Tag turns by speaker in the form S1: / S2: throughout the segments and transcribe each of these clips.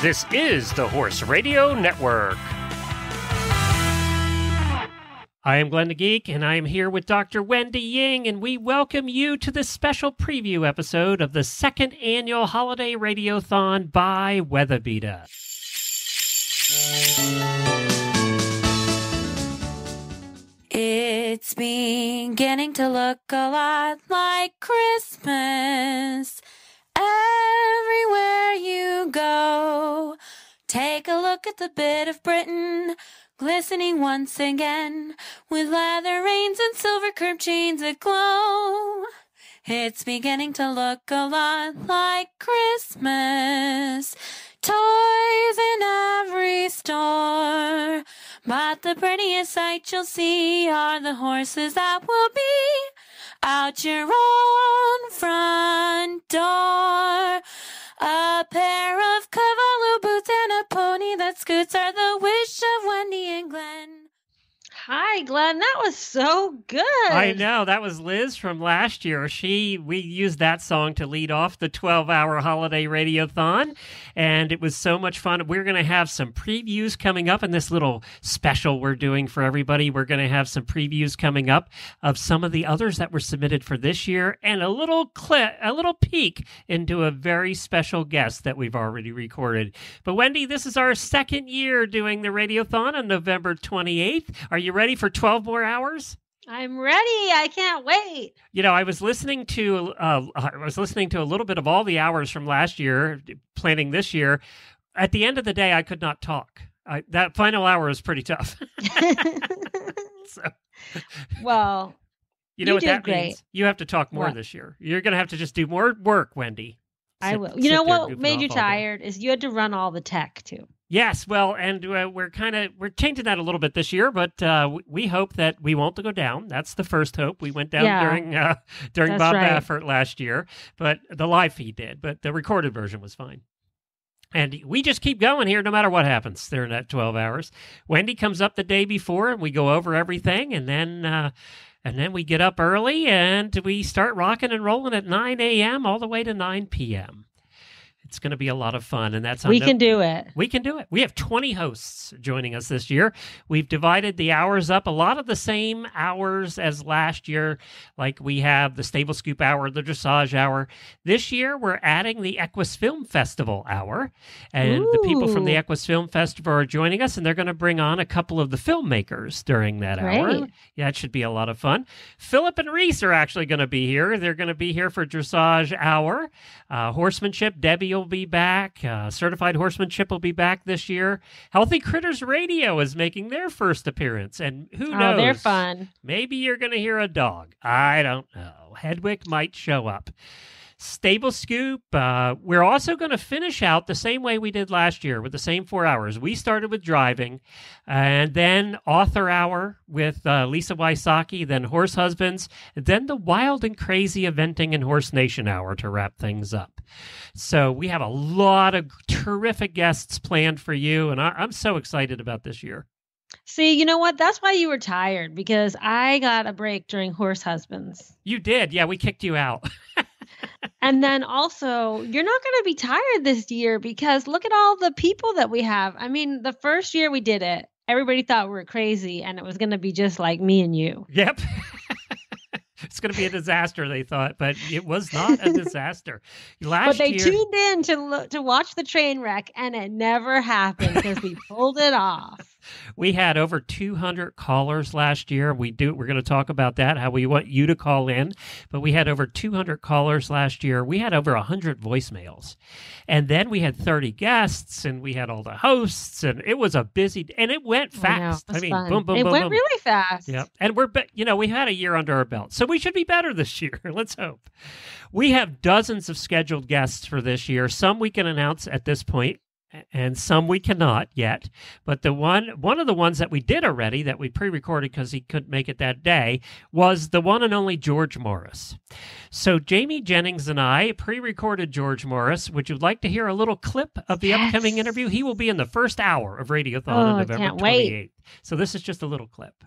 S1: This is the Horse Radio Network. I am Glenn the Geek, and I am here with Dr. Wendy Ying, and we welcome you to this special preview episode of the second annual Holiday Radiothon by WeatherBeeta.
S2: It's beginning to look a lot like Christmas everywhere you go. Take a look at the bit of Britain, glistening once again, with leather reins and silver curb chains that glow. It's beginning to look a lot like Christmas. Toys in every store. But the prettiest sight you'll see are the horses that will be out your own front door. A pair of Cavallo boots and a pony that scoots are the wish of Wendy and Glenn.
S3: Hi, Glenn. That was so good.
S1: I know. That was Liz from last year. We used that song to lead off the 12-hour Holiday Radiothon, and it was so much fun. We're going to have some previews coming up in this little special we're doing for everybody. We're going to have some previews coming up of some of the others that were submitted for this year, and a little peek into a very special guest that we've already recorded. But Wendy, this is our second year doing the Radiothon on November 28th. Are you ready for 12 more hours?
S3: I'm ready. I can't wait.
S1: You know, I was listening to a little bit of all the hours from last year, planning this year. At the end of the day, I could not talk. That final hour was pretty tough.
S3: Well,
S1: you know what that
S3: great.
S1: means? You have to talk more this year. You're going to have to just do more work, Wendy.
S3: I will. You know what made you tired is you had to run all the tech too.
S1: Yes, well, and we're changing that a little bit this year, but we hope that we won't go down. That's the first hope. We went down during Bob Baffert last year, but the live feed did, but the recorded version was fine. And we just keep going here no matter what happens during that 12 hours. Wendy comes up the day before, and we go over everything, and then we get up early, and we start rocking and rolling at 9 a.m. all the way to 9 p.m. It's going to be a lot of fun, and that's
S3: we can do it.
S1: We can do it. We have 20 hosts joining us this year. We've divided the hours up, a lot of the same hours as last year, like we have the Stable Scoop Hour, the Dressage Hour. This year, we're adding the Equus Film Festival Hour, and the people from the Equus Film Festival are joining us, and they're going to bring on a couple of the filmmakers during that hour. Yeah, it should be a lot of fun. Philip and Reese are actually going to be here. They're going to be here for Dressage Hour. Horsemanship, Debbie will be back. Certified Horsemanship will be back this year. Healthy Critters Radio is making their first appearance, and who knows?
S3: Oh, they're fun.
S1: Maybe you're going to hear a dog. I don't know. Hedwig might show up. Stable Scoop. We're also going to finish out the same way we did last year with the same 4 hours. We started with driving, and then Author Hour with Lisa Wysocki, then Horse Husbands, then the Wild and Crazy Eventing and Horse Nation Hour to wrap things up. So we have a lot of terrific guests planned for you, and I'm so excited about this year.
S3: See, you know what? That's why you were tired, because I got a break during Horse Husbands.
S1: You did. Yeah, we kicked you out.
S3: And then also, you're not going to be tired this year because look at all the people that we have. I mean, the first year we did it, everybody thought we were crazy and it was going to be just like me and you.
S1: Yep. It's going to be a disaster, they thought, but it was not a disaster.
S3: But they tuned in to watch the train wreck, and it never happened because we pulled it off.
S1: We had over 200 callers last year. We're going to talk about that, how we want you to call in. But we had over 200 callers last year. We had over 100 voicemails. And then we had 30 guests, and we had all the hosts, and it was a busy, and it went fast.
S3: I mean,
S1: fun. Boom, boom,
S3: it
S1: boom,
S3: went
S1: boom.
S3: really fast.
S1: Yeah. And we had a year under our belt. So we should be better this year. Let's hope. We have dozens of scheduled guests for this year. Some we can announce at this point, and some we cannot yet. But one of the ones that we did already, that we pre-recorded because he couldn't make it that day, was the one and only George Morris. So Jamie Jennings and I pre-recorded George Morris. Would you like to hear a little clip of the upcoming interview? He will be in the first hour of Radiothon on November 28th. So this is just a little clip.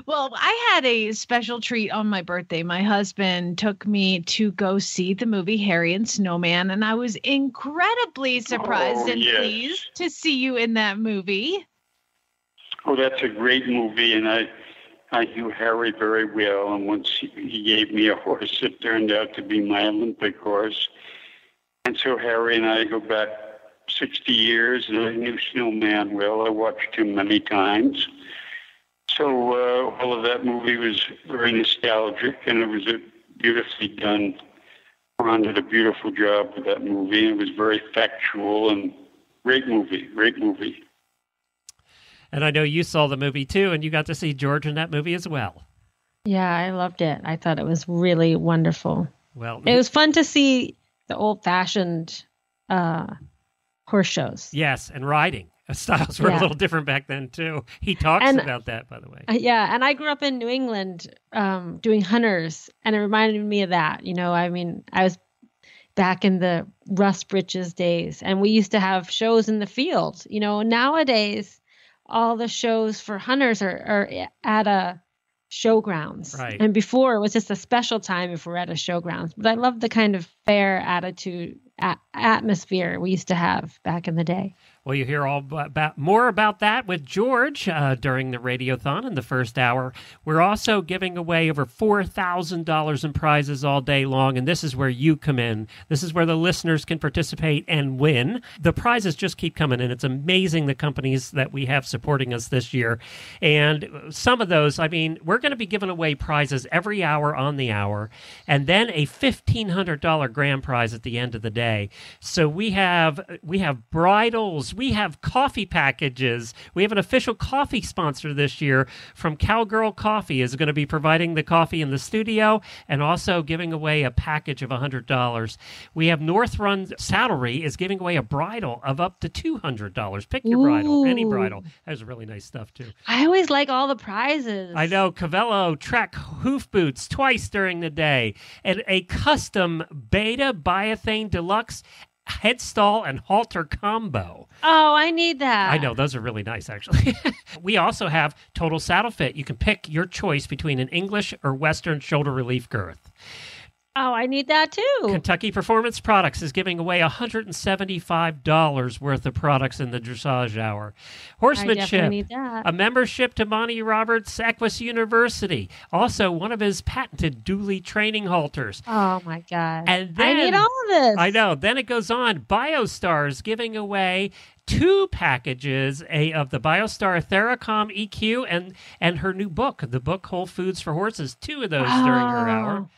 S4: Well, I had a special treat on my birthday. My husband took me to go see the movie Harry and Snowman, and I was incredibly surprised and pleased to see you in that movie.
S5: Oh, that's a great movie, and I knew Harry very well, and once he gave me a horse that turned out to be my Olympic horse. And so Harry and I go back 60 years, and I knew Snowman well. I watched him many times. So all of that movie was very nostalgic, and it was beautifully done. Ron did a beautiful job with that movie, and it was very factual and great movie.
S1: And I know you saw the movie too, and you got to see George in that movie as well.
S3: Yeah, I loved it. I thought it was really wonderful.
S1: Well,
S3: it was fun to see the old-fashioned horse shows.
S1: Yes, and riding. Styles were a little different back then too. He talks about that, by the way.
S3: Yeah, and I grew up in New England doing hunters, and it reminded me of that. You know, I mean, I was back in the Russ Britches days, and we used to have shows in the field. You know, nowadays, all the shows for hunters are at a showgrounds.
S1: Right.
S3: And before, it was just a special time if we're at a showgrounds. But I love the kind of fair attitude, atmosphere we used to have back in the day.
S1: Well, you hear more about that with George during the Radiothon in the first hour. We're also giving away over $4,000 in prizes all day long, and this is where you come in. This is where the listeners can participate and win. The prizes just keep coming in. It's amazing the companies that we have supporting us this year. And some of those, I mean, we're going to be giving away prizes every hour on the hour, and then a $1,500 grand prize at the end of the day. So we have bridles. We have coffee packages. We have an official coffee sponsor this year from Cowgirl Coffee is going to be providing the coffee in the studio and also giving away a package of $100. We have North Run Saddlery is giving away a bridle of up to $200. Pick your bridle, any bridle. That's really nice stuff too.
S3: I always like all the prizes.
S1: I know. Cavello Trek hoof boots twice during the day and a custom Beta Biothane Deluxe headstall and halter combo.
S3: Oh, I need that.
S1: I know. Those are really nice, actually. We also have Total Saddle Fit. You can pick your choice between an English or Western shoulder relief girth.
S3: Oh, I need that too.
S1: Kentucky Performance Products is giving away $175 worth of products in the dressage hour. Horsemanship,
S3: I definitely need that.
S1: A membership to Monty Roberts Equus University. Also, one of his patented dually training halters.
S3: Oh my God!
S1: And then,
S3: I need all of this.
S1: I know. Then it goes on. BioStar is giving away 2 packages of the BioStar Theracom EQ and her new book, the book Whole Foods for Horses. 2 of those during her hour.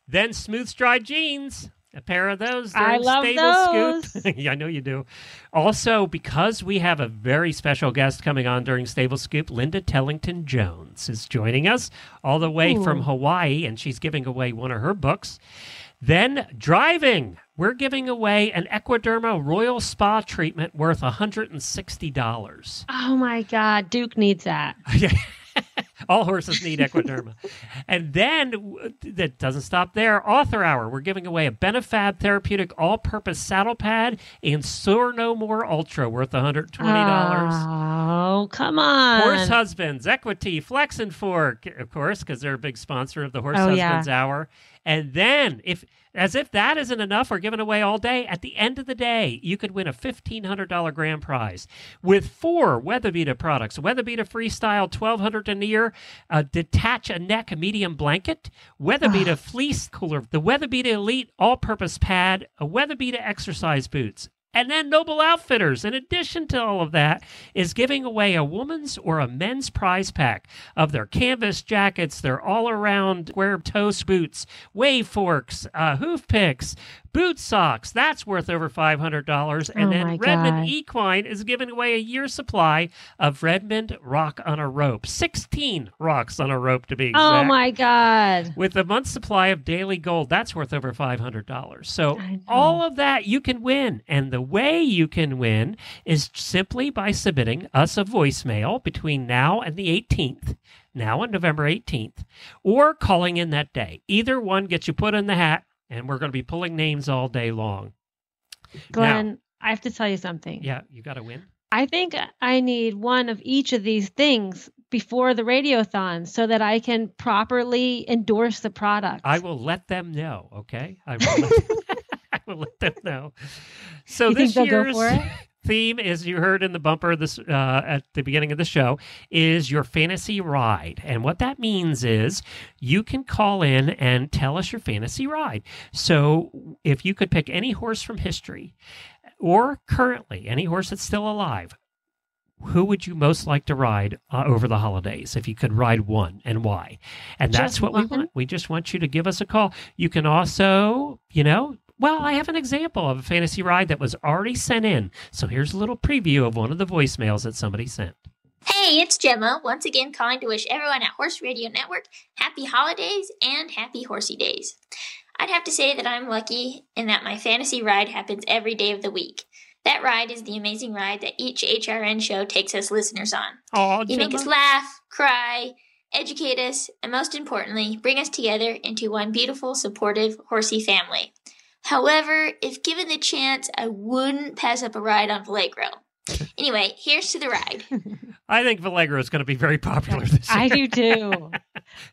S1: Then Smooth Stride jeans, a pair of those during
S3: I love
S1: Stable
S3: those.
S1: Scoop. Yeah, I know you do. Also, because we have a very special guest coming on during Stable Scoop, Linda Tellington Jones is joining us all the way from Hawaii, and she's giving away one of her books. Then driving. We're giving away an Equiderma Royal Spa treatment worth $160.
S3: Oh my God, Duke needs that.
S1: All horses need Equiderma. And then, that doesn't stop there, Author Hour. We're giving away a Benefab Therapeutic All-Purpose Saddle Pad and Soar No More Ultra worth $120.
S3: Oh, come on.
S1: Horse Husbands, Equity, Flex and Fork, of course, because they're a big sponsor of the Horse Husbands Hour. And then, as if that isn't enough, we're giving away all day. At the end of the day, you could win a $1,500 grand prize with 4 Weatherbeeta products. Weatherbeeta Freestyle 1200 denier, Detach a Neck Medium Blanket, Weatherbeeta Fleece Cooler, the Weatherbeeta Elite All-Purpose Pad, a Weatherbeeta Exercise Boots. And then Noble Outfitters, in addition to all of that, is giving away a woman's or a men's prize pack of their canvas jackets, their all-around square toe boots, wave forks, hoof picks, boot socks. That's worth over $500. And then Redmond Equine is giving away a year's supply of Redmond Rock on a Rope. 16 rocks on a rope, to be exact.
S3: Oh, my God.
S1: With a month's supply of Daily Gold, that's worth over $500. So all of that you can win. And the way you can win is simply by submitting us a voicemail between now and the 18th. Now on November 18th. Or calling in that day. Either one gets you put in the hat. And we're going to be pulling names all day long.
S3: Glenn,
S1: now,
S3: I have to tell you something.
S1: Yeah, you got to win.
S3: I think I need one of each of these things before the radiothon so that I can properly endorse the product.
S1: I will let them know, okay? I will let them know. So
S3: you
S1: this
S3: think they'll
S1: year's
S3: go for it?
S1: theme, as you heard in the bumper this at the beginning of the show, is your fantasy ride. And what that means is you can call in and tell us your fantasy ride. So if you could pick any horse from history or currently, any horse that's still alive, who would you most like to ride over the holidays if you could ride one, and why? And that's
S3: Just
S1: what we
S3: one?
S1: want. We just want you to give us a call. You can also, well, I have an example of a fantasy ride that was already sent in. So here's a little preview of one of the voicemails that somebody sent.
S6: Hey, it's Gemma, once again calling to wish everyone at Horse Radio Network happy holidays and happy horsey days. I'd have to say that I'm lucky in that my fantasy ride happens every day of the week. That ride is the amazing ride that each HRN show takes us listeners on.
S1: Oh,
S6: You make us laugh, cry, educate us, and most importantly, bring us together into one beautiful, supportive, horsey family. However, if given the chance, I wouldn't pass up a ride on Vallegro. Anyway, here's to the ride.
S1: I think Vallegro is going to be very popular this year.
S3: I do too.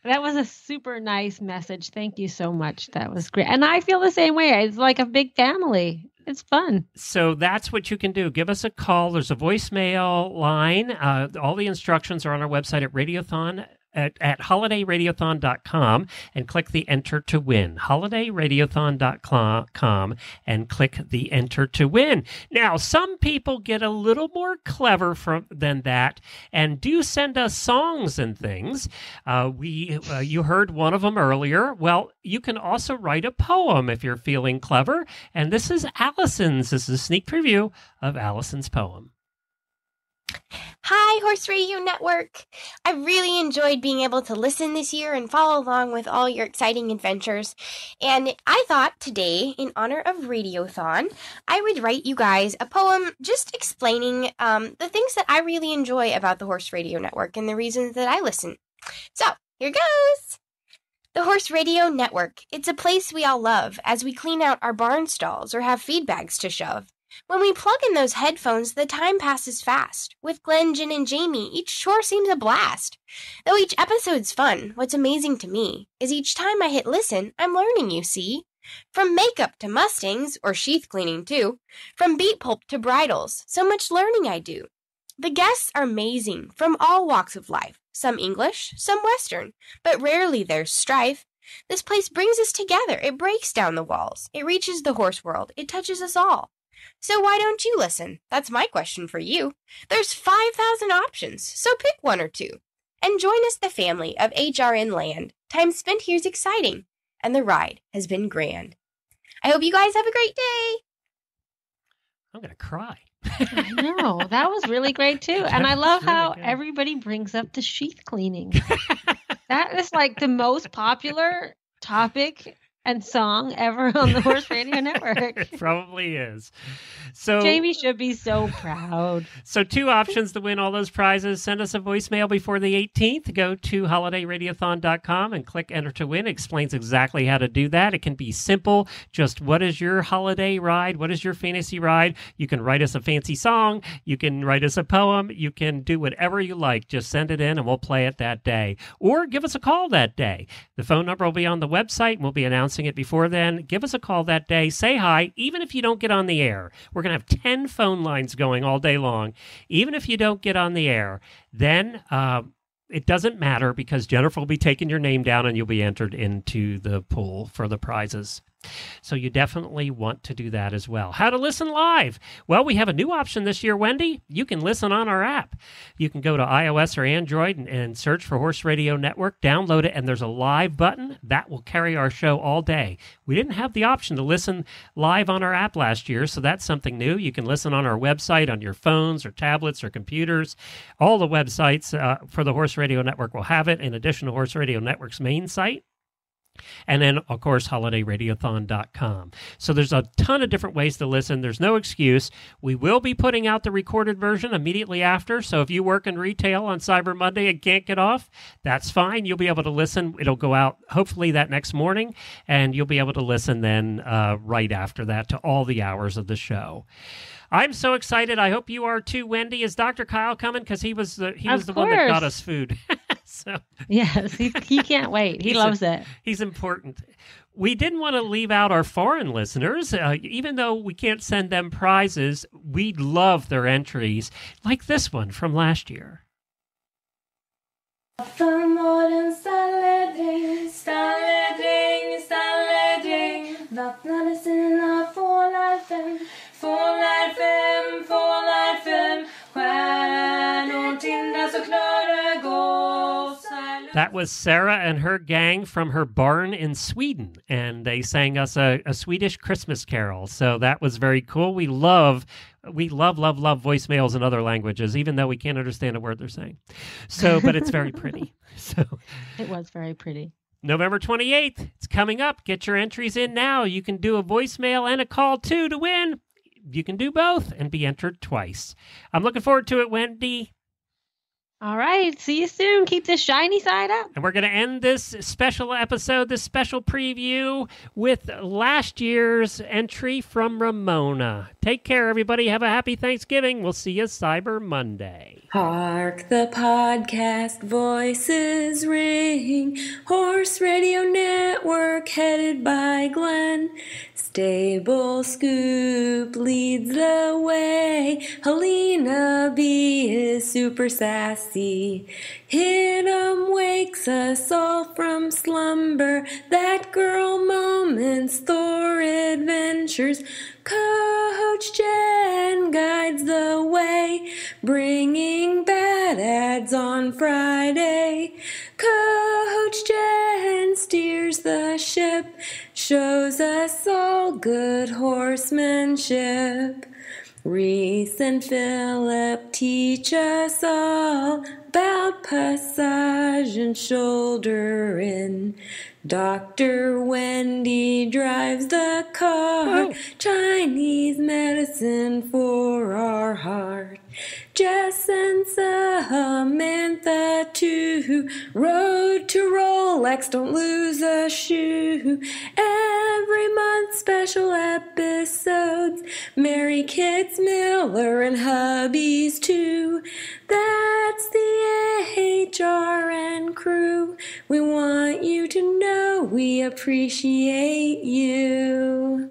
S3: That was a super nice message. Thank you so much. That was great. And I feel the same way. It's like a big family. It's fun.
S1: So that's what you can do. Give us a call. There's a voicemail line. All the instructions are on our website at Radiothon. At holidayradiothon.com and click the enter to win. holidayradiothon.com and click the enter to win. Now, some people get a little more clever than that and do send us songs and things. You heard one of them earlier. Well, you can also write a poem if you're feeling clever. And this is Allison's. This is a sneak preview of Allison's poem.
S7: Hi, Horse Radio Network. I really enjoyed being able to listen this year and follow along with all your exciting adventures. And I thought today, in honor of Radiothon, I would write you guys a poem just explaining the things that I really enjoy about the Horse Radio Network and the reasons that I listen. So, here goes. The Horse Radio Network. It's a place we all love as we clean out our barn stalls or have feed bags to shove. When we plug in those headphones, the time passes fast. With Glenn, Jen, and Jamie, each chore seems a blast. Though each episode's fun, what's amazing to me is each time I hit listen, I'm learning, you see. From makeup to Mustangs, or sheath cleaning too. From beat pulp to bridles, so much learning I do. The guests are amazing, from all walks of life. Some English, some Western, but rarely there's strife. This place brings us together, it breaks down the walls. It reaches the horse world, it touches us all. So why don't you listen? That's my question for you. There's 5,000 options, so pick one or two. And join us, the family of HRN Land. Time spent here's exciting, and the ride has been grand. I hope you guys have a great day.
S1: I'm going to cry.
S3: I know. That was really great too. And I love how everybody brings up the sheath cleaning. That is like the most popular topic and song ever on the Horse Radio Network.
S1: It probably is. So
S3: Jamie should be so proud.
S1: So 2 options to win all those prizes. Send us a voicemail before the 18th. Go to holidayradiothon.com and click enter to win. It explains exactly how to do that. It can be simple. Just what is your holiday ride? What is your fantasy ride? You can write us a fancy song. You can write us a poem. You can do whatever you like. Just send it in and we'll play it that day. Or give us a call that day. The phone number will be on the website and we'll be announcing it before then. Give us a call that day. Say hi, even if you don't get on the air. We're going to have 10 phone lines going all day long. Even if you don't get on the air, then it doesn't matter because Jennifer will be taking your name down and you'll be entered into the pool for the prizes. So you definitely want to do that as well. How to listen live? Well, we have a new option this year, Wendy. You can listen on our app. You can go to iOS or Android and search for Horse Radio Network, download it, and there's a live button that will carry our show all day. We didn't have the option to listen live on our app last year, so that's something new. You can listen on our website, on your phones or tablets or computers. All the websites for the Horse Radio Network will have it, in addition to Horse Radio Network's main site. And then, of course, holidayradiothon.com. So there's a ton of different ways to listen. There's no excuse. We will be putting out the recorded version immediately after. So if you work in retail on Cyber Monday and can't get off, that's fine. You'll be able to listen. It'll go out hopefully that next morning, and you'll be able to listen then right after that to all the hours of the show. I'm so excited. I hope you are too, Wendy. Is Dr. Kyle coming? Because he was the one that got us food. So
S3: yes, he can't wait. He loves it.
S1: He's important. We didn't want to leave out our foreign listeners. Even though we can't send them prizes, we love their entries, like this one from last year.
S2: Förmodligen stalledräng, stalledräng, stalledräng vattnade sina fålar fem, fålar fem, fålar fem stjärnor tindras och klara gossar.
S1: That was Sarah and her gang from her barn in Sweden, and they sang us a Swedish Christmas carol. So that was very cool. We love voicemails in other languages, even though we can't understand a word they're saying. So, but it's very pretty. So
S3: it was very pretty.
S1: November 28th, it's coming up. Get your entries in now. You can do a voicemail and a call too to win. You can do both and be entered twice. I'm looking forward to it, Wendy.
S3: All right. See you soon. Keep the shiny side up.
S1: And we're going to end this special episode, this special preview, with last year's entry from Ramona. Take care, everybody. Have a happy Thanksgiving. We'll see you Cyber Monday.
S2: Hark the podcast voices ring. Horse Radio Network headed by Glenn. Stable Scoop leads the way. Helena B is super sassy. Hid'em wakes us all from slumber. That girl Moments, Thor adventures. Coach Jen guides the way, bringing bad ads on Friday. Coach Jen steers the ship, shows us all good horsemanship. Reese and Philip teach us all about passage and shoulder in. Dr. Wendy drives the car, Chinese medicine for our heart. Jess and Samantha too, road to Rolex, don't lose a shoe. Every month special episodes, Mary Kids Miller and hubbies too. That's the HRN crew. We want you to know we appreciate you.